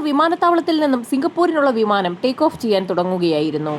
വിമാനത്താവളത്തിൽ നിന്നും സിംഗപ്പൂരിനുള്ള വിമാനം ടേക്ക് ഓഫ് ചെയ്യാൻ തുടങ്ങുകയായിരുന്നു.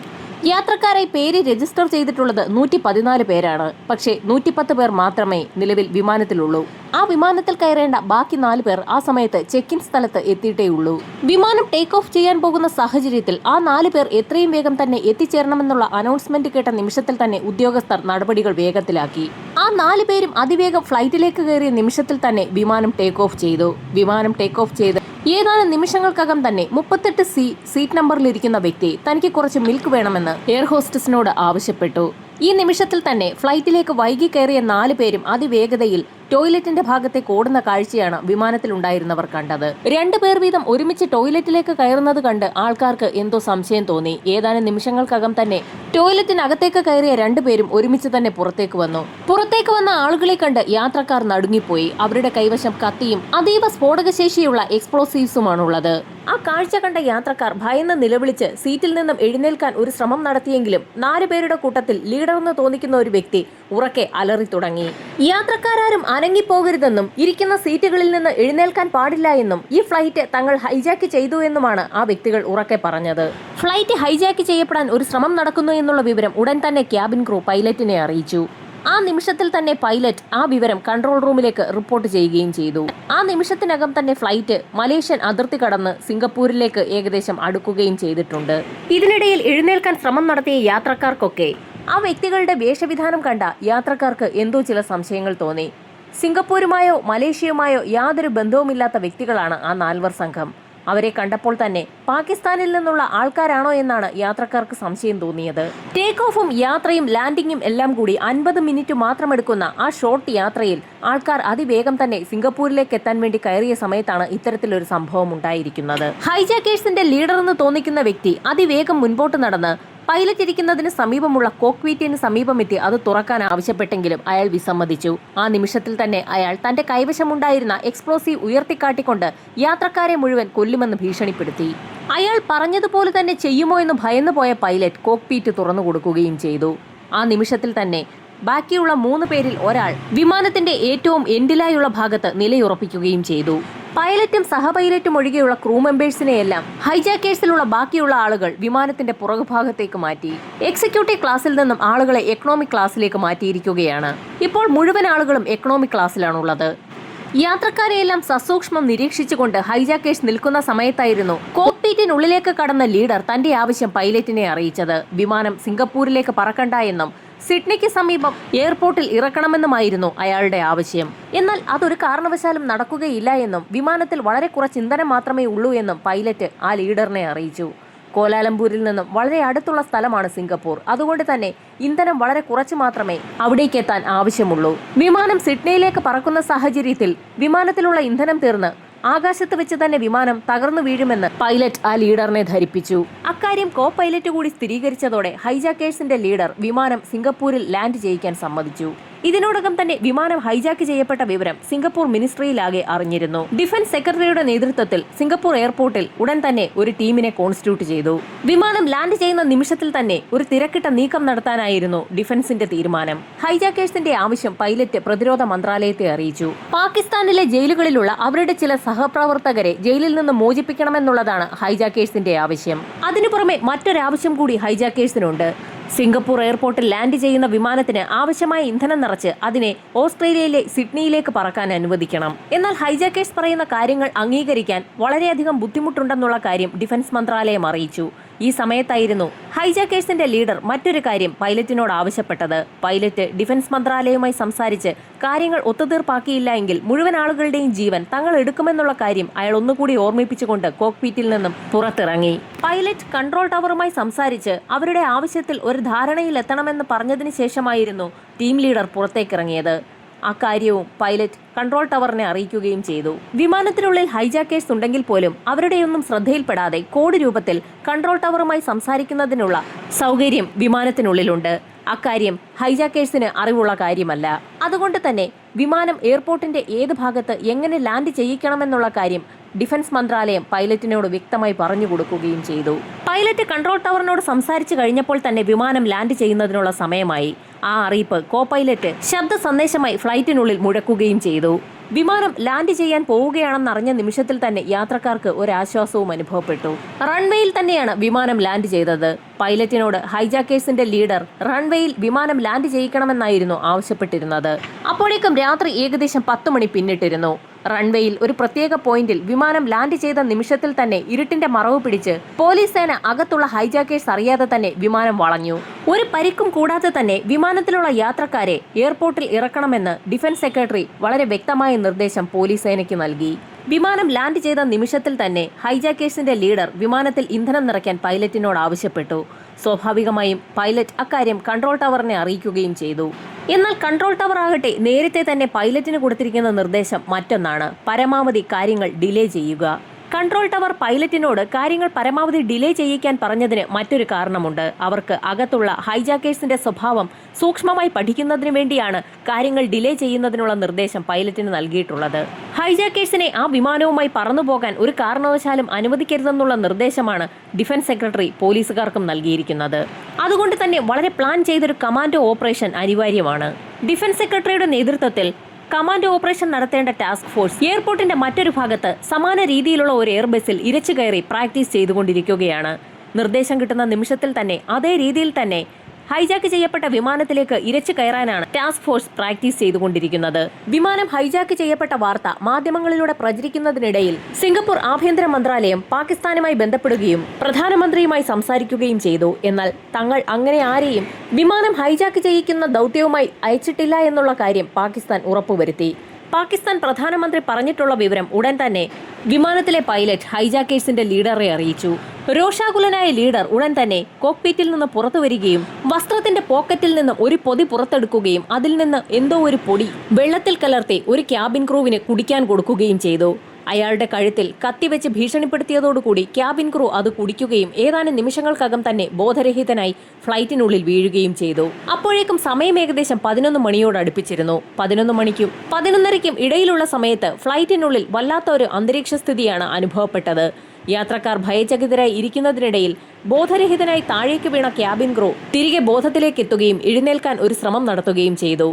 യാത്രക്കാരായി പേര് രജിസ്റ്റർ ചെയ്തിട്ടുള്ളത് 114 പേരാണ്. പക്ഷേ 110 പേർ മാത്രമേ നിലവിൽ വിമാനത്തിലുള്ളൂ. ആ വിമാനത്തിൽ കയറേണ്ട ബാക്കി 4 പേർ ആ സമയത്ത് ചെക്ക് ഇൻ സ്ഥലത്ത് എത്തിയിട്ടേയുള്ളൂ. വിമാനം ടേക്ക് ഓഫ് ചെയ്യാൻ പോകുന്ന സാഹചര്യത്തിൽ ആ 4 പേർ എത്രയും വേഗം തന്നെ എത്തിച്ചേരണമെന്നുള്ള അനൗൺസ്മെന്റ് കേട്ട നിമിഷത്തിൽ തന്നെ ഉദ്യോഗസ്ഥർ നടപടികൾ വേഗത്തിലാക്കി. ആ 4 പേരും അതിവേഗം ഫ്ലൈറ്റിലേക്ക് കയറിയ നിമിഷത്തിൽ തന്നെ വിമാനം ടേക്ക് ഓഫ് ചെയ്തു. വിമാനം ടേക്ക് ഓഫ് ചെയ്ത് ഏതാനും നിമിഷങ്ങൾക്കകം തന്നെ 38 സീറ്റ് നമ്പറിലിരിക്കുന്ന വ്യക്തി തനിക്ക് കുറച്ച് മിൽക്ക് വേണമെന്ന് എയർ ഹോസ്റ്റസിനോട് ആവശ്യപ്പെട്ടു. ഈ നിമിഷത്തിൽ തന്നെ ഫ്ലൈറ്റിലേക്ക് വൈകി കയറിയ 4 പേരും അതിവേഗതയിൽ ടോയ്ലറ്റിന്റെ ഭാഗത്തേക്ക് ഓടുന്ന കാഴ്ചയാണ് വിമാനത്തിലുണ്ടായിരുന്നവർ കണ്ടത്. 2 പേർ വീതം ഒരുമിച്ച് ടോയ്ലറ്റിലേക്ക് കയറുന്നത് കണ്ട് ആൾക്കാർക്ക് എന്തോ സംശയം തോന്നി. ഏതാനും നിമിഷങ്ങൾക്കകം തന്നെ ടോയ്ലറ്റിനകത്തേക്ക് കയറിയ 2 പേരും ഒരുമിച്ച് തന്നെ പുറത്തേക്ക് വന്നു. പുറത്തേക്ക് വന്ന ആളുകളെ കണ്ട് യാത്രക്കാർ നടുങ്ങിപ്പോയി. അവരുടെ കൈവശം കത്തിയും അതീവ സ്ഫോടകശേഷിയുള്ള എക്സ്പ്ലോസീവ്സുമാണുള്ളത്. ആ കാഴ്ച കണ്ട യാത്രക്കാർ ഭയന്ന് നിലവിളിച്ച് സീറ്റിൽ നിന്നും എഴുന്നേൽക്കാൻ ഒരു ശ്രമം നടത്തിയെങ്കിലും 4 പേരുടെ കൂട്ടത്തിൽ ലീഡറെന്ന് തോന്നിക്കുന്ന ഒരു വ്യക്തി ഉറക്കെ അലറി തുടങ്ങി. യാത്രക്കാരും അനങ്ങിപ്പോകരുതെന്നും ഇരിക്കുന്ന സീറ്റുകളിൽ നിന്ന് എഴുന്നേൽക്കാൻ പാടില്ല എന്നും ഈ ഫ്ലൈറ്റ് തങ്ങൾ ഹൈജാക്ക് ചെയ്തു എന്നുമാണ് ആ വ്യക്തികൾ ഉറക്കെ പറഞ്ഞത്. ഫ്ലൈറ്റ് ഹൈജാക്ക് ചെയ്യപ്പെടാൻ ഒരു ശ്രമം നടക്കുന്നു എന്നുള്ള വിവരം ഉടൻ തന്നെ ക്യാബിൻ ക്രൂ പൈലറ്റിനെ അറിയിച്ചു. ആ നിമിഷത്തിൽ തന്നെ പൈലറ്റ് ആ വിവരം കൺട്രോൾ റൂമിലേക്ക് റിപ്പോർട്ട് ചെയ്യുകയും ചെയ്തു. ആ നിമിഷത്തിനകം തന്നെ ഫ്ലൈറ്റ് മലേഷ്യൻ അതിർത്തി കടന്ന് സിംഗപ്പൂരിലേക്ക് ഏകദേശം അടുക്കുകയും ചെയ്തിട്ടുണ്ട്. ഇതിനിടയിൽ എഴുന്നേൽക്കാൻ ശ്രമം നടത്തിയ യാത്രക്കാർക്കൊക്കെ ആ വ്യക്തികളുടെ വേഷവിധാനം കണ്ട യാത്രക്കാർക്ക് എന്തോ ചില സംശയങ്ങൾ തോന്നി. സിംഗപ്പൂരുമായോ മലേഷ്യയുമായോ യാതൊരു ബന്ധവുമില്ലാത്ത വ്യക്തികളാണ് ആ 4 സംഘം. അവരെ കണ്ടപ്പോൾ തന്നെ പാകിസ്ഥാനിൽ നിന്നുള്ള ആൾക്കാരാണോ എന്നാണ് യാത്രക്കാർക്ക് സംശയം തോന്നിയത്. ടേക്ക് ഓഫും യാത്രയും ലാൻഡിങ്ങും എല്ലാം കൂടി 50 മിനിറ്റ് മാത്രമെടുക്കുന്ന ആ ഷോർട്ട് യാത്രയിൽ ആൾക്കാർ അതിവേഗം തന്നെ സിംഗപ്പൂരിലേക്ക് എത്താൻ വേണ്ടി കയറിയ സമയത്താണ് ഇത്തരത്തിലൊരു സംഭവം ഉണ്ടായിരിക്കുന്നത്. ഹൈജാക്കേഴ്സിന്റെ ലീഡറെന്ന് തോന്നിക്കുന്ന വ്യക്തി അതിവേഗം മുൻപോട്ട് നടന്ന് പൈലറ്റ് ഇരിക്കുന്നതിന് സമീപമുള്ള കോക്ക്പീറ്റിന് സമീപമെത്തി അത് തുറക്കാൻ ആവശ്യപ്പെട്ടെങ്കിലും അയാൾ വിസമ്മതിച്ചു. ആ നിമിഷത്തിൽ തന്നെ അയാൾ തന്റെ കൈവശമുണ്ടായിരുന്ന എക്സ്പ്ലോസീവ് ഉയർത്തിക്കാട്ടിക്കൊണ്ട് യാത്രക്കാരെ മുഴുവൻ കൊല്ലുമെന്ന് ഭീഷണിപ്പെടുത്തി. അയാൾ പറഞ്ഞതുപോലെ തന്നെ ചെയ്യുമോ എന്ന് ഭയന്നു പോയ പൈലറ്റ് കോക്ക്പീറ്റ് തുറന്നു കൊടുക്കുകയും ചെയ്തു. ആ നിമിഷത്തിൽ തന്നെ ബാക്കിയുള്ള 3 പേരിൽ ഒരാൾ വിമാനത്തിന്റെ ഏറ്റവും എൻഡിലായുള്ള ഭാഗത്ത് നിലയുറപ്പിക്കുകയും ചെയ്തു. പൈലറ്റും സഹപൈലറ്റും ഒഴികെയുള്ള ക്രൂ മെമ്പേഴ്സിനെയെല്ലാം ഹൈജാക്കേഴ്സിലുള്ള ബാക്കിയുള്ള ആളുകൾ വിമാനത്തിന്റെ പുറകുഭാഗത്തേക്ക് മാറ്റി. എക്സിക്യൂട്ടീവ് ക്ലാസ്സിൽ നിന്നും ആളുകളെ എക്കണോമിക് ക്ലാസ്സിലേക്ക് മാറ്റിയിരിക്കുകയാണ്. ഇപ്പോൾ മുഴുവൻ ആളുകളും എക്കണോമിക് ക്ലാസ്സിലാണുള്ളത്. യാത്രക്കാരെയെല്ലാം സസൂക്ഷ്മം നിരീക്ഷിച്ചുകൊണ്ട് ഹൈജാക്കേഴ്സ് നിൽക്കുന്ന സമയത്തായിരുന്നു കോക്ക്പീറ്റിനുള്ളിലേക്ക് കടന്ന ലീഡർ തന്റെ ആവശ്യം പൈലറ്റിനെ അറിയിച്ചത്. വിമാനം സിംഗപ്പൂരിലേക്ക് പറക്കണ്ട എന്നും സിഡ്നിക്ക് സമീപം എയർപോർട്ടിൽ ഇറക്കണമെന്നുമായിരുന്നു അയാളുടെ ആവശ്യം. എന്നാൽ അതൊരു കാരണവശാലും നടക്കുകയില്ല എന്നും വിമാനത്തിൽ വളരെ കുറച്ച് ഇന്ധനം മാത്രമേ ഉള്ളൂ എന്നും പൈലറ്റ് ആ ലീഡറിനെ അറിയിച്ചു. കോലാലംപൂരിൽ നിന്നും വളരെ അടുത്തുള്ള സ്ഥലമാണ് സിംഗപ്പൂർ. അതുകൊണ്ട് തന്നെ ഇന്ധനം വളരെ കുറച്ച് മാത്രമേ അവിടേക്ക് എത്താൻ ആവശ്യമുള്ളൂ. വിമാനം സിഡ്നിയിലേക്ക് പറക്കുന്ന സാഹചര്യത്തിൽ വിമാനത്തിലുള്ള ഇന്ധനം തീർന്ന് ആകാശത്ത് വെച്ച് തന്നെ വിമാനം തകർന്നു വീഴുമെന്ന് പൈലറ്റ് ആ ലീഡറിനെ ധരിപ്പിച്ചു. അക്കാര്യം കോ പൈലറ്റ് കൂടി സ്ഥിരീകരിച്ചതോടെ ഹൈജാക്കേഴ്സിന്റെ ലീഡർ വിമാനം സിംഗപ്പൂരിൽ ലാൻഡ് ചെയ്യിക്കാൻ സമ്മതിച്ചു. ഇതിനോടകം തന്നെ വിമാനം ഹൈജാക്ക് ചെയ്യപ്പെട്ട വിവരം സിംഗപ്പൂർ മിനിസ്ട്രിയിലാകെ അറിഞ്ഞിരുന്നു. ഡിഫൻസ് സെക്രട്ടറിയുടെ നേതൃത്വത്തിൽ സിംഗപ്പൂർ എയർപോർട്ടിൽ ഉടൻ തന്നെ ഒരു ടീമിനെ കോൺസ്റ്റിറ്റ്യൂട്ട് ചെയ്തു. വിമാനം ലാൻഡ് ചെയ്യുന്ന നിമിഷത്തിൽ തന്നെ ഒരു തിരക്കിട്ട നീക്കം നടത്താനായിരുന്നു ഡിഫൻസിന്റെ തീരുമാനം. ഹൈജാക്കേഴ്സിന്റെ ആവശ്യം പൈലറ്റ് പ്രതിരോധ മന്ത്രാലയത്തെ അറിയിച്ചു. പാകിസ്ഥാനിലെ ജയിലുകളിലുള്ള അവരുടെ ചില സഹപ്രവർത്തകരെ ജയിലിൽ നിന്ന് മോചിപ്പിക്കണമെന്നുള്ളതാണ് ഹൈജാക്കേഴ്സിന്റെ ആവശ്യം. അതിനു പുറമെ മറ്റൊരാവശ്യം കൂടി ഹൈജാക്കേഴ്സിനുണ്ട്. സിംഗപ്പൂർ എയർപോർട്ടിൽ ലാൻഡ് ചെയ്യുന്ന വിമാനത്തിന് ആവശ്യമായ ഇന്ധനം നിറച്ച് അതിനെ ഓസ്ട്രേലിയയിലെ സിഡ്നിയിലേക്ക് പറക്കാൻ അനുവദിക്കണം. എന്നാൽ ഹൈജാക്കേഴ്സ് പറയുന്ന കാര്യങ്ങൾ അംഗീകരിക്കാൻ വളരെയധികം ബുദ്ധിമുട്ടുണ്ടെന്നുള്ള കാര്യം ഡിഫൻസ് മന്ത്രാലയം അറിയിച്ചു. ഈ സമയത്തായിരുന്നു ഹൈജാക്കേഴ്സിന്റെ ലീഡർ മറ്റൊരു കാര്യം പൈലറ്റിനോട് ആവശ്യപ്പെട്ടത്. പൈലറ്റ് ഡിഫൻസ് മന്ത്രാലയവുമായി സംസാരിച്ച് കാര്യങ്ങൾ ഒത്തുതീർപ്പാക്കിയില്ല എങ്കിൽ മുഴുവൻ ആളുകളുടെയും ജീവൻ തങ്ങൾ എടുക്കുമെന്നുള്ള കാര്യം അയാൾ ഒന്നുകൂടി ഓർമ്മിപ്പിച്ചുകൊണ്ട് കോക്ക്പീറ്റിൽ നിന്നും പുറത്തിറങ്ങി. പൈലറ്റ് കൺട്രോൾ ടവറുമായി സംസാരിച്ച് അവരുടെ ആവശ്യത്തിൽ ഒരു ധാരണയിൽ എത്തണമെന്ന് പറഞ്ഞതിന് ശേഷമായിരുന്നു ടീം ലീഡർ പുറത്തേക്കിറങ്ങിയത്. അക്കാര്യവും പൈലറ്റ് കൺട്രോൾ ടവറിനെ അറിയിക്കുകയും ചെയ്തു. വിമാനത്തിനുള്ളിൽ ഹൈജാക്കേഴ്സ് ഉണ്ടെങ്കിൽ പോലും അവരുടെയൊന്നും ശ്രദ്ധയിൽപ്പെടാതെ കോഡ് രൂപത്തിൽ കൺട്രോൾ ടവറുമായി സംസാരിക്കുന്നതിനുള്ള സൗകര്യം വിമാനത്തിനുള്ളിലുണ്ട്. അക്കാര്യം ഹൈജാക്കേഴ്സിന് അറിവുള്ള കാര്യമല്ല. അതുകൊണ്ട് തന്നെ വിമാനം എയർപോർട്ടിന്റെ ഏത് ഭാഗത്ത് എങ്ങനെ ലാൻഡ് ചെയ്യിക്കണമെന്നുള്ള കാര്യം ഡിഫൻസ് മന്ത്രാലയം പൈലറ്റിനോട് വ്യക്തമായി പറഞ്ഞു കൊടുക്കുകയും ചെയ്തു. പൈലറ്റ് കൺട്രോൾ ടവറിനോട് സംസാരിച്ചു കഴിഞ്ഞപ്പോൾ തന്നെ വിമാനം ലാൻഡ് ചെയ്യുന്നതിനുള്ള സമയമായി. ആ അറിയിപ്പ് കോ പൈലറ്റ് ശബ്ദ സന്ദേശമായി ഫ്ലൈറ്റിനുള്ളിൽ മുഴക്കുകയും ചെയ്തു. വിമാനം ലാൻഡ് ചെയ്യാൻ പോവുകയാണെന്നറിഞ്ഞ നിമിഷത്തിൽ തന്നെ യാത്രക്കാർക്ക് ഒരാശ്വാസവും അനുഭവപ്പെട്ടു. റൺവേയിൽ തന്നെയാണ് വിമാനം ലാൻഡ് ചെയ്തത്. പൈലറ്റിനോട് ഹൈജാക്കേഴ്സിന്റെ ലീഡർ റൺവേയിൽ വിമാനം ലാൻഡ് ചെയ്യിക്കണമെന്നായിരുന്നു ആവശ്യപ്പെട്ടിരുന്നത്. അപ്പോഴേക്കും രാത്രി ഏകദേശം 10 മണി പിന്നിട്ടിരുന്നു. റൺവേയിൽ ഒരു പ്രത്യേക പോയിന്റിൽ വിമാനം ലാൻഡ് ചെയ്ത നിമിഷത്തിൽ തന്നെ ഇരുട്ടിന്റെ മറവ് പിടിച്ച് പോലീസ് സേന അകത്തുള്ള ഹൈജാക്കേഴ്സ് അറിയാതെ തന്നെ വിമാനം വളഞ്ഞു. ഒരു പരിക്കും കൂടാതെ തന്നെ വിമാനത്തിലുള്ള യാത്രക്കാരെ എയർപോർട്ടിൽ ഇറക്കണമെന്ന് ഡിഫൻസ് സെക്രട്ടറി വളരെ വ്യക്തമായ നിർദ്ദേശം പോലീസ് സേനയ്ക്ക് നൽകി. വിമാനം ലാൻഡ് ചെയ്ത നിമിഷത്തിൽ തന്നെ ഹൈജാക്കേഴ്സിന്റെ ലീഡർ വിമാനത്തിൽ ഇന്ധനം നിറയ്ക്കാൻ പൈലറ്റിനോട് ആവശ്യപ്പെട്ടു. സ്വാഭാവികമായും പൈലറ്റ് അക്കാര്യം കൺട്രോൾ ടവറിനെ അറിയിക്കുകയും ചെയ്തു. എന്നാൽ കൺട്രോൾ ടവർ ആകട്ടെ നേരത്തെ തന്നെ പൈലറ്റിന് കൊടുത്തിരിക്കുന്ന നിർദ്ദേശം മറ്റൊന്നാണ്: പരമാവധി കാര്യങ്ങൾ ഡിലേ ചെയ്യുക. കൺട്രോൾ ടവർ പൈലറ്റിനോട് കാര്യങ്ങൾ പരമാവധി ഡിലേ ചെയ്യിക്കാൻ പറഞ്ഞതിന് മറ്റൊരു കാരണമുണ്ട്. അവർക്ക് അകത്തുള്ള ഹൈജാക്കേഴ്സിന്റെ സ്വഭാവം സൂക്ഷ്മമായി പഠിക്കുന്നതിന് വേണ്ടിയാണ് കാര്യങ്ങൾ ഡിലേ ചെയ്യുന്നതിനുള്ള നിർദ്ദേശം പൈലറ്റിന് നൽകിയിട്ടുള്ളത്. ഹൈജാക്കേഴ്സിനെ ആ വിമാനവുമായി പറന്നുപോകാൻ ഒരു കാരണവശാലും അനുവദിക്കരുതെന്നുള്ള നിർദ്ദേശമാണ് ഡിഫൻസ് സെക്രട്ടറി പോലീസുകാർക്കും നൽകിയിരിക്കുന്നത്. അതുകൊണ്ട് തന്നെ വളരെ പ്ലാൻ ചെയ്തൊരു കമാൻഡോ ഓപ്പറേഷൻ അനിവാര്യമാണ്. ഡിഫൻസ് സെക്രട്ടറിയുടെ നേതൃത്വത്തിൽ കമാൻഡോ ഓപ്പറേഷൻ നടത്തേണ്ട ടാസ്ക് ഫോഴ്സ് എയർപോർട്ടിന്റെ മറ്റൊരു ഭാഗത്ത് സമാന രീതിയിലുള്ള ഒരു എയർബസിൽ ഇരച്ചു കയറി പ്രാക്ടീസ് ചെയ്തുകൊണ്ടിരിക്കുകയാണ്. നിർദ്ദേശം കിട്ടുന്ന നിമിഷത്തിൽ തന്നെ അതേ രീതിയിൽ തന്നെ ഹൈജാക്ക് ചെയ്യപ്പെട്ട വിമാനത്തിലേക്ക് ഇരച്ചു കയറാനാണ് ടാസ്ക് ഫോഴ്സ് പ്രാക്ടീസ് ചെയ്തുകൊണ്ടിരിക്കുന്നത്. വിമാനം ഹൈജാക്ക് ചെയ്യപ്പെട്ട വാർത്ത മാധ്യമങ്ങളിലൂടെ പ്രചരിക്കുന്നതിനിടയിൽ സിംഗപ്പൂർ ആഭ്യന്തര മന്ത്രാലയം പാകിസ്ഥാനുമായി ബന്ധപ്പെടുകയും പ്രധാനമന്ത്രിയുമായി സംസാരിക്കുകയും ചെയ്തു. എന്നാൽ തങ്ങൾ അങ്ങനെ ആരെയും വിമാനം ഹൈജാക്ക് ചെയ്യിക്കുന്ന ദൗത്യവുമായി അയച്ചിട്ടില്ല എന്നുള്ള കാര്യം പാകിസ്ഥാൻ ഉറപ്പുവരുത്തി. പാകിസ്ഥാൻ പ്രധാനമന്ത്രി പറഞ്ഞിട്ടുള്ള വിവരം ഉടൻ തന്നെ വിമാനത്തിലെ പൈലറ്റ് ഹൈജാക്കേഴ്സിന്റെ ലീഡറെ അറിയിച്ചു. രോഷാകുലനായ ലീഡർ ഉടൻ തന്നെ കോക്പിറ്റിൽ നിന്ന് പുറത്തു വരികയും വസ്ത്രത്തിന്റെ പോക്കറ്റിൽ നിന്നും ഒരു പൊതി പുറത്തെടുക്കുകയും അതിൽ നിന്ന് എന്തോ ഒരു പൊടി വെള്ളത്തിൽ കലർത്തി ഒരു ക്യാബിൻ ക്രൂവിന് കുടിക്കാൻ കൊടുക്കുകയും ചെയ്തു. അയാളുടെ കഴുത്തിൽ കത്തിവെച്ച് ഭീഷണിപ്പെടുത്തിയതോടുകൂടി ക്യാബിൻ ക്രൂ അത് കുടിക്കുകയും ഏതാനും നിമിഷങ്ങൾക്കകം തന്നെ ബോധരഹിതനായി ഫ്ലൈറ്റിനുള്ളിൽ വീഴുകയും ചെയ്തു. അപ്പോഴേക്കും സമയം ഏകദേശം 11 മണിയോട് അടുപ്പിച്ചിരുന്നു. 11 മണിക്കും 11:30ക്കും ഇടയിലുള്ള സമയത്ത് ഫ്ലൈറ്റിനുള്ളിൽ വല്ലാത്ത ഒരു അന്തരീക്ഷ സ്ഥിതിയാണ് അനുഭവപ്പെട്ടത്. യാത്രക്കാർ ഭയചകിതരായി ഇരിക്കുന്നതിനിടയിൽ ബോധരഹിതനായി താഴേക്ക് വീണ ക്യാബിൻ ക്രൂ തിരികെ ബോധത്തിലേക്ക് എത്തുകയും എഴുന്നേൽക്കാൻ ഒരു ശ്രമം നടത്തുകയും ചെയ്തു.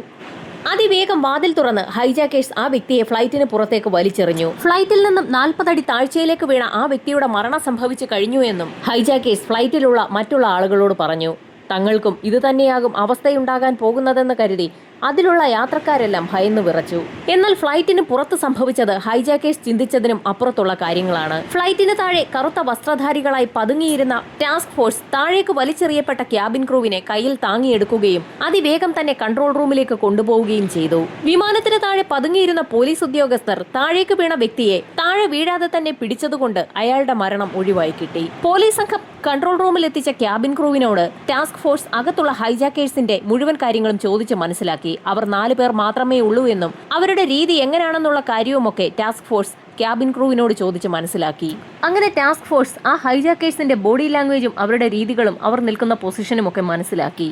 അതിവേഗം വാതിൽ തുറന്ന് ഹൈജാക്കേഴ്സ് ആ വ്യക്തിയെ ഫ്ലൈറ്റിന് പുറത്തേക്ക് വലിച്ചെറിഞ്ഞു. ഫ്ലൈറ്റിൽ നിന്നും 40 അടി താഴ്ചയിലേക്ക് വീണ ആ വ്യക്തിയുടെ മരണം സംഭവിച്ചു കഴിഞ്ഞു എന്നും ഹൈജാക്കേഴ്സ് ഫ്ലൈറ്റിലുള്ള മറ്റുള്ള ആളുകളോട് പറഞ്ഞു. തങ്ങൾക്കും ഇത് തന്നെയാകും അവസ്ഥയുണ്ടാകാൻ പോകുന്നതെന്ന് കരുതി അതിലുള്ള യാത്രക്കാരെല്ലാം ഭയന്നു വിറച്ചു. എന്നാൽ ഫ്ലൈറ്റിന് പുറത്ത് സംഭവിച്ചത് ഹൈജാക്കേഴ്സ് ചിന്തിച്ചതിനും അപ്പുറത്തുള്ള കാര്യങ്ങളാണ്. ഫ്ലൈറ്റിന് താഴെ കറുത്ത വസ്ത്രധാരികളായി പതുങ്ങിയിരുന്ന ടാസ്ക് ഫോഴ്സ് താഴേക്ക് വലിച്ചെറിയപ്പെട്ട ക്യാബിൻ ക്രൂവിനെ കയ്യിൽ താങ്ങിയെടുക്കുകയും അതിവേഗം തന്നെ കൺട്രോൾ റൂമിലേക്ക് കൊണ്ടുപോവുകയും ചെയ്തു. വിമാനത്തിന് താഴെ പതുങ്ങിയിരുന്ന പോലീസ് ഉദ്യോഗസ്ഥർ താഴേക്ക് വീണ വ്യക്തിയെ താഴെ വീഴാതെ തന്നെ പിടിച്ചതുകൊണ്ട് അയാളുടെ മരണം ഒഴിവായി കിട്ടി. പോലീസ് സംഘം കൺട്രോൾ റൂമിൽ എത്തിച്ച ക്യാബിൻ ക്രൂവിനോട് ടാസ്ക് ഫോഴ്സ് അകത്തുള്ള ഹൈജാക്കേഴ്സിന്റെ മുഴുവൻ കാര്യങ്ങളും ചോദിച്ച് മനസ്സിലാക്കി. അവർ 4 പേർ മാത്രമേ ഉള്ളൂ എന്നും അവരുടെ രീതി എങ്ങനെയാണെന്നുള്ള കാര്യവുമൊക്കെ ടാസ്ക് ഫോഴ്സ് ക്യാബിൻ ക്രൂവിനോട് ചോദിച്ച് മനസ്സിലാക്കി. അങ്ങനെ ടാസ്ക് ഫോഴ്സ് ആ ഹൈജാക്കേഴ്സിന്റെ ബോഡി ലാംഗ്വേജും അവരുടെ രീതികളും അവർ നിൽക്കുന്ന പൊസിഷനും ഒക്കെ മനസ്സിലാക്കി.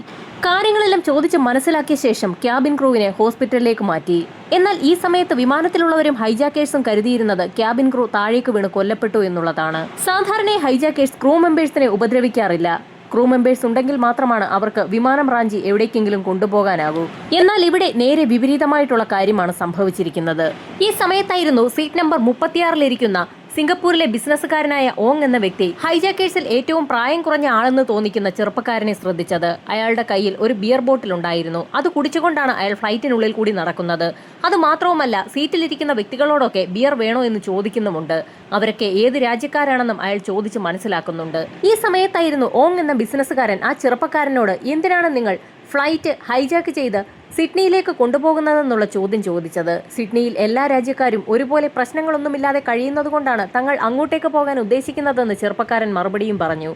കാര്യങ്ങളെല്ലാം ചോദിച്ച് മനസ്സിലാക്കിയ ശേഷം ക്യാബിൻ ക്രൂവിനെ ഹോസ്പിറ്റലിലേക്ക് മാറ്റി. എന്നാൽ ഈ സമയത്ത് വിമാനത്തിലുള്ളവരും ഹൈജാക്കേഴ്സും കരുതിയിരുന്നത് ക്യാബിൻ ക്രൂ താഴേക്ക് വീണ് കൊല്ലപ്പെട്ടു എന്നുള്ളതാണ്. സാധാരണ ഹൈജാക്കേഴ്സ് ക്രൂ മെമ്പേഴ്സിനെ ഉപദ്രവിക്കാറില്ല. ക്രൂ മെമ്പേഴ്സ് ഉണ്ടെങ്കിൽ മാത്രമാണ് അവർക്ക് വിമാനം റാഞ്ചി എവിടേക്കെങ്കിലും കൊണ്ടുപോകാനാകൂ. എന്നാൽ ഇവിടെ നേരെ വിപരീതമായിട്ടുള്ള കാര്യമാണ് സംഭവിച്ചിരിക്കുന്നത്. ഈ സമയത്തായിരുന്നു സീറ്റ് നമ്പർ 36-ലിരിക്കുന്ന സിംഗപ്പൂരിലെ ബിസിനസ്സുകാരനായ ഓങ് എന്ന വ്യക്തി ഹൈജാക്കേഴ്സിൽ ഏറ്റവും പ്രായം കുറഞ്ഞ ആളെന്ന് തോന്നിക്കുന്ന ചെറുപ്പക്കാരനെ ശ്രദ്ധിച്ചത്. അയാളുടെ കയ്യിൽ ഒരു ബിയർ ബോട്ടിൽ ഉണ്ടായിരുന്നു. അത് കുടിച്ചുകൊണ്ടാണ് അയാൾ ഫ്ലൈറ്റിനുള്ളിൽ കൂടി നടക്കുന്നത്. അത് മാത്രവുമല്ല, സീറ്റിലിരിക്കുന്ന വ്യക്തികളോടൊക്കെ ബിയർ വേണോ എന്ന് ചോദിക്കുന്നുമുണ്ട്. അവരൊക്കെ ഏത് രാജ്യക്കാരാണെന്നും അയാൾ ചോദിച്ച് മനസ്സിലാക്കുന്നുണ്ട്. ഈ സമയത്തായിരുന്നു ഓങ് എന്ന ബിസിനസ്സുകാരൻ ആ ചെറുപ്പക്കാരനോട് എന്തിനാണ് നിങ്ങൾ ഫ്ലൈറ്റ് ഹൈജാക്ക് ചെയ്ത് സിഡ്നിയിലേക്ക് കൊണ്ടുപോകുന്നതെന്നുള്ള ചോദ്യം ചോദിച്ചത്. സിഡ്നിയിൽ എല്ലാ രാജ്യക്കാരും ഒരുപോലെ പ്രശ്നങ്ങളൊന്നുമില്ലാതെ കഴിയുന്നതുകൊണ്ടാണ് തങ്ങൾ അങ്ങോട്ടേക്ക് പോകാൻ ഉദ്ദേശിക്കുന്നതെന്ന് ചെറുപ്പക്കാരൻ മറുപടിയും പറഞ്ഞു.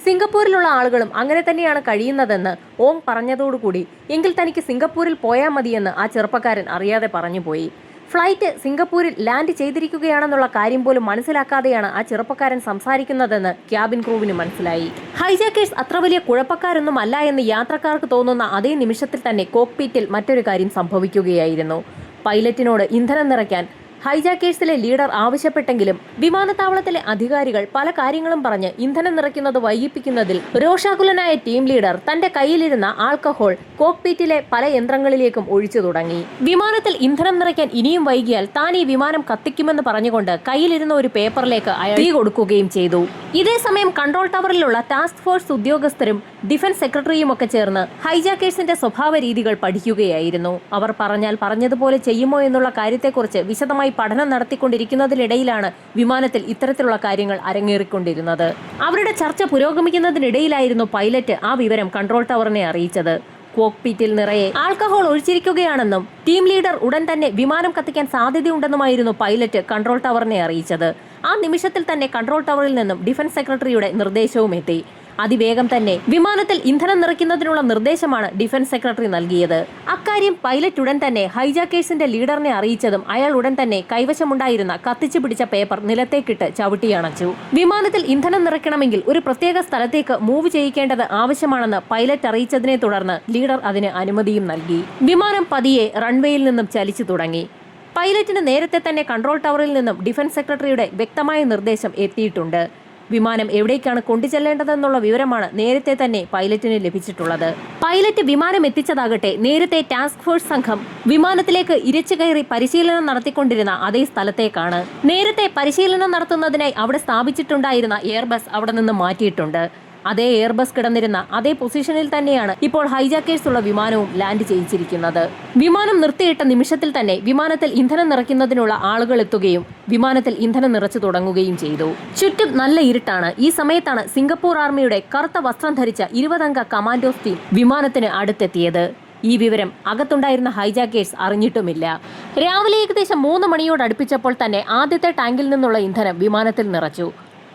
സിംഗപ്പൂരിലുള്ള ആളുകളും അങ്ങനെ തന്നെയാണ് കഴിയുന്നതെന്ന് ഓങ് പറഞ്ഞതോടുകൂടി എങ്കിൽ തനിക്ക് സിംഗപ്പൂരിൽ പോയാൽ മതിയെന്ന് ആ ചെറുപ്പക്കാരൻ അറിയാതെ പറഞ്ഞുപോയി. ഫ്ലൈറ്റ് സിംഗപ്പൂരിൽ ലാൻഡ് ചെയ്തിരിക്കുകയാണെന്നുള്ള കാര്യം പോലും മനസ്സിലാക്കാതെയാണ് ആ ചെറുപ്പക്കാരൻ സംസാരിക്കുന്നതെന്ന് ക്യാബിൻ ക്രൂവിന് മനസ്സിലായി. ഹൈജാക്കേഴ്സ് അത്ര വലിയ കുഴപ്പക്കാരൊന്നും അല്ല എന്ന് യാത്രക്കാർക്ക് തോന്നുന്ന അതേ നിമിഷത്തിൽ തന്നെ കോക്പിറ്റിൽ മറ്റൊരു കാര്യം സംഭവിക്കുകയായിരുന്നു. പൈലറ്റിനോട് ഇന്ധനം നിറയ്ക്കാൻ ഹൈജാക്കേഴ്സിലെ ലീഡർ ആവശ്യപ്പെട്ടെങ്കിലും വിമാനത്താവളത്തിലെ അധികാരികൾ പല കാര്യങ്ങളും പറഞ്ഞ് ഇന്ധനം നിറയ്ക്കുന്നത് വൈകിപ്പിക്കുന്നതിൽ രോഷാകുലനായ ടീം ലീഡർ തന്റെ കയ്യിലിരുന്ന ആൽക്കഹോൾ കോക്ക്പീറ്റിലെ പല യന്ത്രങ്ങളിലേക്കും ഒഴിച്ചു തുടങ്ങി. വിമാനത്തിൽ ഇന്ധനം നിറയ്ക്കാൻ ഇനിയും വൈകിയാൽ താൻ ഈ വിമാനം കത്തിക്കുമെന്ന് പറഞ്ഞുകൊണ്ട് കയ്യിലിരുന്ന ഒരു പേപ്പറിലേക്ക് അയാൾ തീ കൊടുക്കുകയും ചെയ്തു. ഇതേ സമയം കൺട്രോൾ ടവറിലുള്ള ടാസ്ക് ഫോഴ്സ് ഉദ്യോഗസ്ഥരും ഡിഫൻസ് സെക്രട്ടറിയും ഒക്കെ ചേർന്ന് ഹൈജാക്കേഴ്സിന്റെ സ്വഭാവ രീതികൾ പഠിക്കുകയായിരുന്നു. അവർ പറഞ്ഞാൽ പറഞ്ഞതുപോലെ ചെയ്യുമോ എന്നുള്ള കാര്യത്തെക്കുറിച്ച് വിശദമായി പഠനം നടത്തിക്കൊണ്ടിരിക്കുന്നതിനിടയിലാണ് വിമാനത്തിൽ ഇത്തരത്തിലുള്ള കാര്യങ്ങൾ അരങ്ങേറിക്കൊണ്ടിരുന്നത്. അവരുടെ ചർച്ച പുരോഗമിക്കുന്നതിനിടയിലായിരുന്നു പൈലറ്റ് ആ വിവരം കൺട്രോൾ ടവറിനെ അറിയിച്ചത്. കോക്ക്പീറ്റിൽ നിറയെ ആൽക്കഹോൾ ഒഴിച്ചിരിക്കുകയാണെന്നും ടീം ലീഡർ ഉടൻ തന്നെ വിമാനം കത്തിക്കാൻ സാധ്യതയുണ്ടെന്നുമായിരുന്നു പൈലറ്റ് കൺട്രോൾ ടവറിനെ അറിയിച്ചത്. ആ നിമിഷത്തിൽ തന്നെ കൺട്രോൾ ടവറിൽ നിന്നും ഡിഫൻസ് സെക്രട്ടറിയുടെ നിർദ്ദേശവും എത്തി. അതിവേഗം തന്നെ വിമാനത്തിൽ ഇന്ധനം നിറയ്ക്കുന്നതിനുള്ള നിർദ്ദേശമാണ് ഡിഫൻസ് സെക്രട്ടറി നൽകിയത്. അക്കാര്യം പൈലറ്റ് ഉടൻ തന്നെ ഹൈജാക്കേഴ്സിന്റെ ലീഡറിനെ അറിയിച്ചതും അയാൾ ഉടൻ തന്നെ കൈവശമുണ്ടായിരുന്ന കത്തിച്ചു പിടിച്ച പേപ്പർ നിലത്തേക്കിട്ട് ചവിട്ടിയണച്ചു. വിമാനത്തിൽ ഇന്ധനം നിറയ്ക്കണമെങ്കിൽ ഒരു പ്രത്യേക സ്ഥലത്തേക്ക് മൂവ് ചെയ്യിക്കേണ്ടത് ആവശ്യമാണെന്ന് പൈലറ്റ് അറിയിച്ചതിനെ തുടർന്ന് ലീഡർ അതിന് അനുമതിയും നൽകി. വിമാനം പതിയെ റൺവേയിൽ നിന്നും ചലിച്ചു തുടങ്ങി. പൈലറ്റിന് നേരത്തെ തന്നെ കൺട്രോൾ ടവറിൽ നിന്നും ഡിഫൻസ് സെക്രട്ടറിയുടെ വ്യക്തമായ നിർദ്ദേശം എത്തിയിട്ടുണ്ട്. വിമാനം എവിടേക്കാണ് കൊണ്ടുചെല്ലേണ്ടതെന്നുള്ള വിവരമാണ് നേരത്തെ തന്നെ പൈലറ്റിന് ലഭിച്ചിട്ടുള്ളത്. പൈലറ്റ് വിമാനം എത്തിച്ചതാകട്ടെ നേരത്തെ ടാസ്ക് ഫോഴ്സ് സംഘം വിമാനത്തിലേക്ക് ഇരച്ചു കയറി പരിശീലനം നടത്തിക്കൊണ്ടിരുന്ന അതേ സ്ഥലത്തേക്കാണ്. നേരത്തെ പരിശീലനം നടത്തുന്നതിനായി അവിടെ സ്ഥാപിച്ചിട്ടുണ്ടായിരുന്ന എയർബസ് അവിടെ നിന്ന് മാറ്റിയിട്ടുണ്ട്. അതേ എയർബസ് കിടന്നിരുന്ന അതേ പൊസിഷനിൽ തന്നെയാണ് ഇപ്പോൾ ഹൈജാക്കേഴ്സ് ഉള്ള വിമാനവും ലാൻഡ് ചെയ്യിച്ചിരിക്കുന്നത്. വിമാനം നിർത്തിയിട്ട നിമിഷത്തിൽ തന്നെ വിമാനത്തിൽ ഇന്ധനം നിറയ്ക്കുന്നതിനുള്ള ആളുകൾ എത്തുകയും വിമാനത്തിൽ ഇന്ധനം നിറച്ചു തുടങ്ങുകയും ചെയ്തു. ചുറ്റും നല്ല ഇരുട്ടാണ്. ഈ സമയത്താണ് സിംഗപ്പൂർ ആർമിയുടെ കറുത്ത വസ്ത്രം ധരിച്ച 20 അംഗ കമാൻഡോസ് ടീം വിമാനത്തിന് അടുത്തെത്തിയത്. ഈ വിവരം അകത്തുണ്ടായിരുന്ന ഹൈജാക്കേഴ്സ് അറിഞ്ഞിട്ടുമില്ല. രാവിലെ ഏകദേശം 3 മണിയോടടുപ്പിച്ചപ്പോൾ തന്നെ ആദ്യത്തെ ടാങ്കിൽ നിന്നുള്ള ഇന്ധനം വിമാനത്തിൽ നിറച്ചു.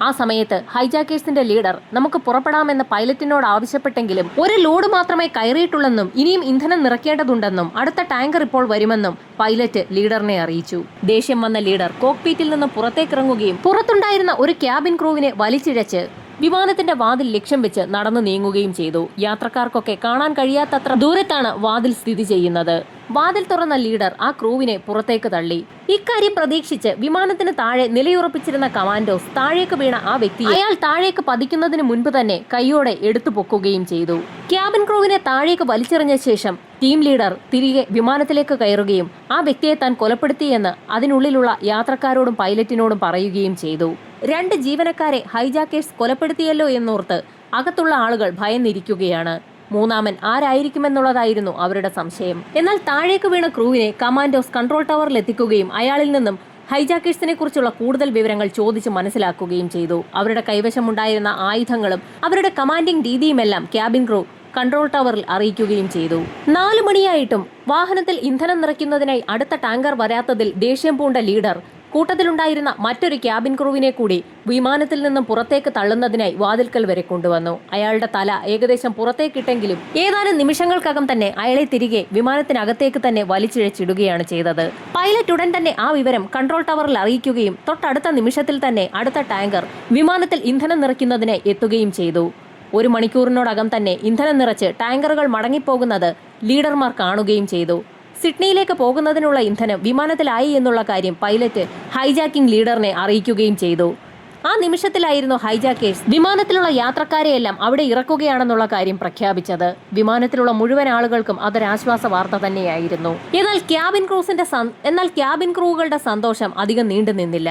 ആ സമയത്ത് ഹൈജാക്കേഴ്സിന്റെ ലീഡർ നമുക്ക് പുറപ്പെടാമെന്ന് പൈലറ്റിനോട് ആവശ്യപ്പെട്ടെങ്കിലും ഒരു ലോഡ് മാത്രമേ കയറിയിട്ടുള്ളെന്നും ഇനിയും ഇന്ധനം നിറയ്ക്കേണ്ടതുണ്ടെന്നും അടുത്ത ടാങ്കർ ഇപ്പോൾ വരുമെന്നും പൈലറ്റ് ലീഡറിനെ അറിയിച്ചു. ദേഷ്യം വന്ന ലീഡർ കോക്ക്പീറ്റിൽ നിന്ന് പുറത്തേക്കിറങ്ങുകയും പുറത്തുണ്ടായിരുന്ന ഒരു ക്യാബിൻ ക്രൂവിനെ വലിച്ചിഴച്ച് വിമാനത്തിന്റെ വാതിൽ ലക്ഷ്യം വെച്ച് നടന്നു നീങ്ങുകയും ചെയ്തു. യാത്രക്കാർക്കൊക്കെ കാണാൻ കഴിയാത്തത്ര ദൂരത്താണ് വാതിൽ സ്ഥിതി ചെയ്യുന്നത്. വാതിൽ തുറന്ന ലീഡർ ആ ക്രൂവിനെ പുറത്തേക്ക് തള്ളി. ഇക്കാര്യം പ്രതീക്ഷിച്ച് വിമാനത്തിന് താഴെ നിലയുറപ്പിച്ചിരുന്ന കമാൻഡോസ് താഴേക്ക് വീണ ആ വ്യക്തി അയാൾ താഴേക്ക് പതിക്കുന്നതിന് മുൻപ് തന്നെ കൈയോടെ എടുത്തു പൊക്കുകയും ചെയ്തു. ക്യാബിൻ ക്രൂവിനെ താഴേക്ക് വലിച്ചെറിഞ്ഞ ശേഷം ടീം ലീഡർ തിരികെ വിമാനത്തിലേക്ക് കയറുകയും ആ വ്യക്തിയെ താൻ കൊലപ്പെടുത്തിയെന്ന് അതിനുള്ളിലുള്ള യാത്രക്കാരോടും പൈലറ്റിനോടും പറയുകയും ചെയ്തു. 2 ജീവനക്കാരെ ഹൈജാക്കേഴ്സ് കൊലപ്പെടുത്തിയല്ലോ എന്നോർത്ത് അകത്തുള്ള ആളുകൾ ഭയന്നിരിക്കുകയാണ്. മൂന്നാമൻ ആരായിരിക്കുമെന്നുള്ളതായിരുന്നു അവരുടെ സംശയം. എന്നാൽ താഴേക്ക് വീണ ക്രൂവിനെ കമാൻഡോസ് കൺട്രോൾ ടവറിൽ എത്തിക്കുകയും അയാളിൽ നിന്നും ഹൈജാക്കേഴ്സിനെ കുറിച്ചുള്ള കൂടുതൽ വിവരങ്ങൾ ചോദിച്ച് മനസ്സിലാക്കുകയും ചെയ്തു. അവരുടെ കൈവശമുണ്ടായിരുന്ന ആയുധങ്ങളും അവരുടെ കമാൻഡിംഗ് രീതിയുമെല്ലാം ക്യാബിൻ ക്രൂ കൺട്രോൾ ടവറിൽ അറിയിക്കുകയും ചെയ്തു. 4 മണിയായിട്ടും വാഹനത്തിൽ ഇന്ധനം നിറയ്ക്കുന്നതിനായി അടുത്ത ടാങ്കർ വരാത്തതിൽ ദേഷ്യം പൂണ്ട ലീഡർ കൂട്ടത്തിലുണ്ടായിരുന്ന മറ്റൊരു ക്യാബിൻ ക്രൂവിനെ കൂടി വിമാനത്തിൽ നിന്നും പുറത്തേക്ക് തള്ളുന്നതിനായി വാതിൽക്കൽ വരെ കൊണ്ടുവന്നു. അയാളുടെ തല ഏകദേശം പുറത്തേക്കിട്ടെങ്കിലും ഏതാനും നിമിഷങ്ങൾക്കകം തന്നെ അയാളെ തിരികെ വിമാനത്തിനകത്തേക്ക് തന്നെ വലിച്ചിഴച്ചിടുകയാണ് ചെയ്തത്. പൈലറ്റ് ഉടൻ തന്നെ ആ വിവരം കൺട്രോൾ ടവറിൽ അറിയിക്കുകയും തൊട്ടടുത്ത നിമിഷത്തിൽ തന്നെ അടുത്ത ടാങ്കർ വിമാനത്തിൽ ഇന്ധനം നിറയ്ക്കുന്നതിന് എത്തുകയും ചെയ്തു. 1 മണിക്കൂറിനോടകം തന്നെ ഇന്ധനം നിറച്ച് ടാങ്കറുകൾ മടങ്ങിപ്പോകുന്നത് ലീഡർമാർ കാണുകയും ചെയ്തു. സിഡ്നിയിലേക്ക് പോകുന്നതിനുള്ള ഇന്ധനം വിമാനത്തിലായി എന്നുള്ള കാര്യം പൈലറ്റ് ഹൈജാക്കിംഗ് ലീഡറിനെ അറിയിക്കുകയും ചെയ്തു. ആ നിമിഷത്തിലായിരുന്നു ഹൈജാക്കേഴ്സ് വിമാനത്തിലുള്ള യാത്രക്കാരെയെല്ലാം അവിടെ ഇറക്കുകയാണെന്നുള്ള കാര്യം പ്രഖ്യാപിച്ചത്. വിമാനത്തിലുള്ള മുഴുവൻ ആളുകൾക്കും അതൊരാശ്വാസ വാർത്ത തന്നെയായിരുന്നു. എന്നാൽ ക്യാബിൻ ക്രൂകളുടെ സന്തോഷം അധികം നീണ്ടു നിന്നില്ല.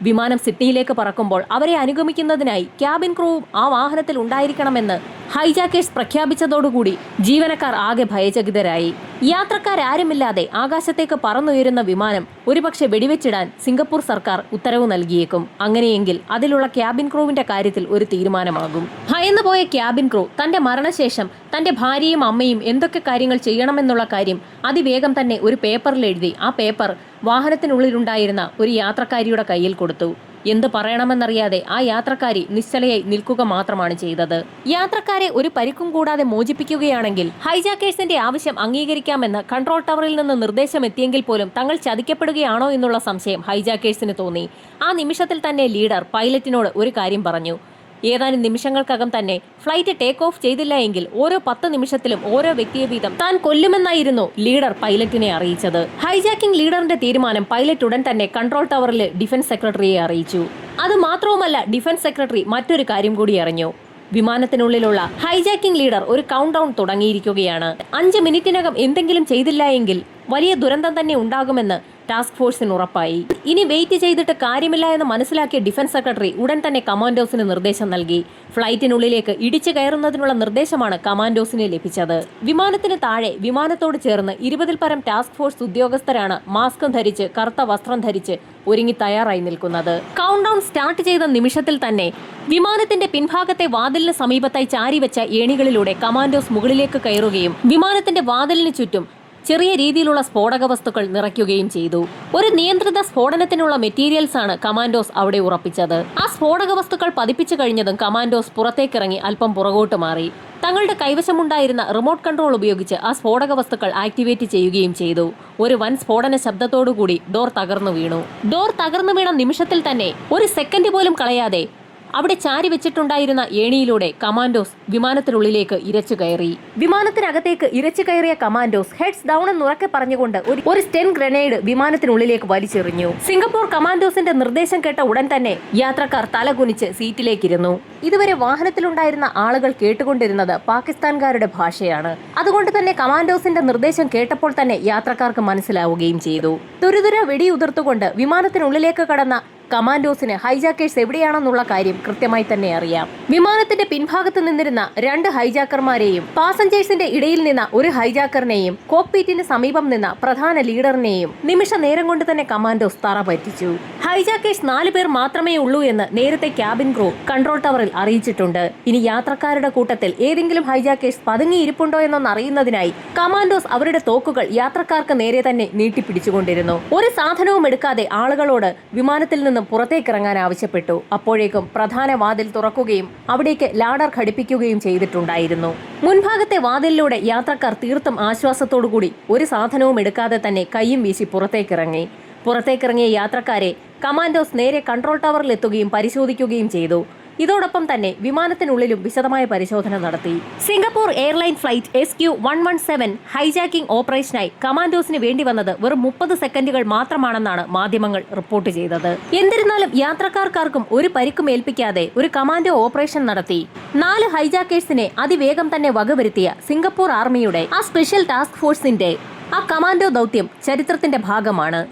വിമാനം സിഡ്നിയിലേക്ക് പറക്കുമ്പോൾ അവരെ അനുഗമിക്കുന്നതിനായി ക്യാബിൻ ക്രൂവും ആ വാഹനത്തിൽ ഉണ്ടായിരിക്കണമെന്ന് ഹൈജാക്കേഴ്സ് പ്രഖ്യാപിച്ചതോടുകൂടി ജീവനക്കാർ ആകെ ഭയചകിതരായി. യാത്രക്കാരാരുമില്ലാതെ ആകാശത്തേക്ക് പറന്നുയരുന്ന വിമാനം ഒരുപക്ഷെ വെടിവെച്ചിടാൻ സിംഗപ്പൂർ സർക്കാർ ഉത്തരവ് നൽകിയേക്കും. അങ്ങനെയെങ്കിൽ അതിലുള്ള ക്യാബിൻ ക്രൂവിന്റെ കാര്യത്തിൽ ഒരു തീരുമാനമാകും. ഭയന്നുപോയ ക്യാബിൻ ക്രൂ തന്റെ മരണശേഷം തന്റെ ഭാര്യയും അമ്മയും എന്തൊക്കെ കാര്യങ്ങൾ ചെയ്യണമെന്നുള്ള കാര്യം അതിവേഗം തന്നെ ഒരു പേപ്പറിൽ എഴുതി ആ പേപ്പർ വാഹനത്തിനുള്ളിലുണ്ടായിരുന്ന ഒരു യാത്രക്കാരിയുടെ കയ്യിൽ കൊടുത്തു. എന്ത് പറയണമെന്നറിയാതെ ആ യാത്രക്കാരി നിശ്ചലയായി നിൽക്കുക മാത്രമാണ് ചെയ്തത്. യാത്രക്കാരെ ഒരു പരിക്കും കൂടാതെ മോചിപ്പിക്കുകയാണെങ്കിൽ ഹൈജാക്കേഴ്സിന്റെ ആവശ്യം അംഗീകരിക്കാമെന്ന് കൺട്രോൾ ടവറിൽ നിന്ന് നിർദ്ദേശം എത്തിയെങ്കിൽ പോലും തങ്ങൾ ചതിക്കപ്പെടുകയാണോ എന്നുള്ള സംശയം ഹൈജാക്കേഴ്സിന് തോന്നി. ആ നിമിഷത്തിൽ തന്നെ ലീഡർ പൈലറ്റിനോട് ഒരു കാര്യം പറഞ്ഞു. ഏതാനും നിമിഷങ്ങൾക്കകം തന്നെ ഫ്ലൈറ്റ് ടേക്ക് ഓഫ് ചെയ്തില്ല എങ്കിൽ ഓരോ 10 നിമിഷത്തിലും ഓരോ വ്യക്തിയെ വീതം താൻ കൊല്ലുമെന്നായിരുന്നു ലീഡർ പൈലറ്റിനെ അറിയിച്ചത്. ഹൈജാക്കിംഗ് ലീഡറിന്റെ തീരുമാനം പൈലറ്റ് ഉടൻ തന്നെ കൺട്രോൾ ടവറിൽ ഡിഫൻസ് സെക്രട്ടറിയെ അറിയിച്ചു. അത് മാത്രവുമല്ല, ഡിഫൻസ് സെക്രട്ടറി മറ്റൊരു കാര്യം കൂടി അറിഞ്ഞു. വിമാനത്തിനുള്ളിലുള്ള ഹൈജാക്കിംഗ് ലീഡർ ഒരു കൗണ്ട് ഡൗൺ തുടങ്ങിയിരിക്കുകയാണ്. 5 മിനിറ്റിനകം എന്തെങ്കിലും ചെയ്തില്ല എങ്കിൽ വലിയ ദുരന്തം തന്നെ ഉണ്ടാകുമെന്ന് ടാസ്ക് ഫോഴ്സിന് ഉറപ്പായി. ഇനി വെയിറ്റ് ചെയ്തിട്ട് കാര്യമില്ല എന്ന് മനസ്സിലാക്കിയ ഡിഫൻസ് സെക്രട്ടറി ഉടൻ തന്നെ കമാൻഡോസിന് നിർദ്ദേശം നൽകി. ഫ്ലൈറ്റിനുള്ളിലേക്ക് ഇടിച്ചു കയറുന്നതിനുള്ള നിർദ്ദേശമാണ് കമാൻഡോസിന് ലഭിച്ചത്. വിമാനത്തിന് താഴെ വിമാനത്തോട് ചേർന്ന് 20-ൽ പരം ടാസ്ക് ഫോഴ്സ് ഉദ്യോഗസ്ഥരാണ് മാസ്കും ധരിച്ച് കറുത്ത വസ്ത്രം ധരിച്ച് ഒരുങ്ങി തയ്യാറായി നിൽക്കുന്നത്. കൗണ്ട് ഡൗൺ സ്റ്റാർട്ട് ചെയ്ത നിമിഷത്തിൽ തന്നെ വിമാനത്തിന്റെ പിൻഭാഗത്തെ വാതിലിന് സമീപത്തായി ചാരിവെച്ച ഏണികളിലൂടെ കമാൻഡോസ് മുകളിലേക്ക് കയറുകയും വിമാനത്തിന്റെ വാതിലിന് ചുറ്റും ചെറിയ രീതിയിലുള്ള സ്ഫോടക വസ്തുക്കൾ നിറയ്ക്കുകയും ചെയ്തു. ഒരു നിയന്ത്രിത സ്ഫോടനത്തിനുള്ള മെറ്റീരിയൽസ് ആണ് കമാൻഡോസ് അവിടെ ഉറപ്പിച്ചത്. ആ സ്ഫോടക വസ്തുക്കൾ പതിപ്പിച്ചു കഴിഞ്ഞതും കമാൻഡോസ് പുറത്തേക്കിറങ്ങി അല്പം പുറകോട്ട് മാറി. തങ്ങളുടെ കൈവശമുണ്ടായിരുന്ന റിമോട്ട് കൺട്രോൾ ഉപയോഗിച്ച് ആ സ്ഫോടക വസ്തുക്കൾ ആക്ടിവേറ്റ് ചെയ്യുകയും ചെയ്തു. ഒരു വൻ സ്ഫോടന ശബ്ദത്തോടുകൂടി ഡോർ തകർന്നു വീണു. ഡോർ തകർന്നു വീണ നിമിഷത്തിൽ തന്നെ ഒരു സെക്കൻഡ് പോലും കളയാതെ അവിടെ ചാരി വെച്ചിട്ടുണ്ടായിരുന്ന ഏണിയിലൂടെ കമാൻഡോസ് വിമാനത്തിനുള്ളിലേക്ക് ഇരച്ചു കയറി. വിമാനത്തിനകത്തേക്ക് ഇരച്ചു കയറിയ കമാൻഡോസ് ഹെഡ്സ് ഡൗൺ എന്നുറക്കെ പറഞ്ഞുകൊണ്ട് ഒരു സ്റ്റെൻ ഗ്രനേഡ് വിമാനത്തിനുള്ളിലേക്ക് വലിച്ചെറിഞ്ഞു. സിംഗപ്പൂർ കമാൻഡോസിന്റെ നിർദ്ദേശം കേട്ട ഉടൻ തന്നെ യാത്രക്കാർ തലകുനിച്ച് സീറ്റിലേക്കിരുന്നു. ഇതുവരെ വാഹനത്തിലുണ്ടായിരുന്ന ആളുകൾ കേട്ടുകൊണ്ടിരുന്നത് പാകിസ്ഥാൻകാരുടെ ഭാഷയാണ്. അതുകൊണ്ട് തന്നെ കമാൻഡോസിന്റെ നിർദ്ദേശം കേട്ടപ്പോൾ തന്നെ യാത്രക്കാർക്ക് മനസ്സിലാവുകയും ചെയ്തു. തുരുതുര വെടിയുതിർത്തുകൊണ്ട് വിമാനത്തിനുള്ളിലേക്ക് കടന്ന കമാൻഡോസിന് ഹൈജാക്കേഴ്സ് എവിടെയാണെന്നുള്ള കാര്യം കൃത്യമായി തന്നെ അറിയാം. വിമാനത്തിന്റെ പിൻഭാഗത്ത് നിന്നിരുന്ന 2 ഹൈജാക്കർമാരെയും പാസഞ്ചേഴ്സിന്റെ ഇടയിൽ നിന്ന ഒരു ഹൈജാക്കറിനെയും കോക്ക്പീറ്റിന് സമീപം നിന്ന പ്രധാന ലീഡറിനെയും നിമിഷ നേരം കൊണ്ട് തന്നെ കമാൻഡോസ് തറ പറ്റിച്ചു. ഹൈജാക്കേഴ്സ് 4 പേർ മാത്രമേ ഉള്ളൂ എന്ന് നേരത്തെ ക്യാബിൻ ക്രൂ കൺട്രോൾ ടവറിൽ അറിയിച്ചിട്ടുണ്ട്. ഇനി യാത്രക്കാരുടെ കൂട്ടത്തിൽ ഏതെങ്കിലും ഹൈജാക്കേഴ്സ് പതുങ്ങിയിരിപ്പുണ്ടോ എന്നൊന്ന് അറിയുന്നതിനായി കമാൻഡോസ് അവരുടെ തോക്കുകൾ യാത്രക്കാർക്ക് നേരെ തന്നെ നീട്ടിപ്പിടിച്ചുകൊണ്ടിരുന്നു. ഒരു സാധനവും എടുക്കാതെ ആളുകളോട് വിമാനത്തിൽ നിന്ന് പുറത്തേക്കിറങ്ങാൻ ആവശ്യപ്പെട്ടു. അപ്പോഴേക്കും പ്രധാന വാതിൽ തുറക്കുകയും അവിടേക്ക് ലാഡർ ഘടിപ്പിക്കുകയും ചെയ്തിട്ടുണ്ടായിരുന്നു. മുൻഭാഗത്തെ വാതിലിലൂടെ യാത്രക്കാർ തീർത്തും ആശ്വാസത്തോടുകൂടി ഒരു സാധനവും എടുക്കാതെ തന്നെ കൈയും വീശി പുറത്തേക്കിറങ്ങിയ യാത്രക്കാരെ കമാൻഡോസ് നേരെ കൺട്രോൾ ടവറിൽ എത്തുകയും പരിശോധിക്കുകയും ചെയ്തു. ഇതോടൊപ്പം തന്നെ വിമാനത്തിനുള്ളിലും വിശദമായ പരിശോധന നടത്തി. Singapore airline flight SQ-117 hijacking ഓപ്പറേഷനായി കമാൻഡോസിന് വേണ്ടി വന്നത് വെറും 30 സെക്കൻഡുകൾ മാത്രമാണെന്നാണ് മാധ്യമങ്ങൾ റിപ്പോർട്ട് ചെയ്തത്. എന്നിരുന്നാലും യാത്രക്കാർക്കാർക്കും ഒരു പരിക്കും ഏൽപ്പിക്കാതെ ഒരു കമാൻഡോ ഓപ്പറേഷൻ നടത്തി 4 ഹൈജാക്കേഴ്സിനെ അതിവേഗം തന്നെ വകവരുത്തിയ സിംഗപ്പൂർ ആർമിയുടെ ആ സ്പെഷ്യൽ ടാസ്ക് ഫോഴ്സിന്റെ ആ കമാൻഡോ ദൗത്യം ചരിത്രത്തിന്റെ ഭാഗമാണ്.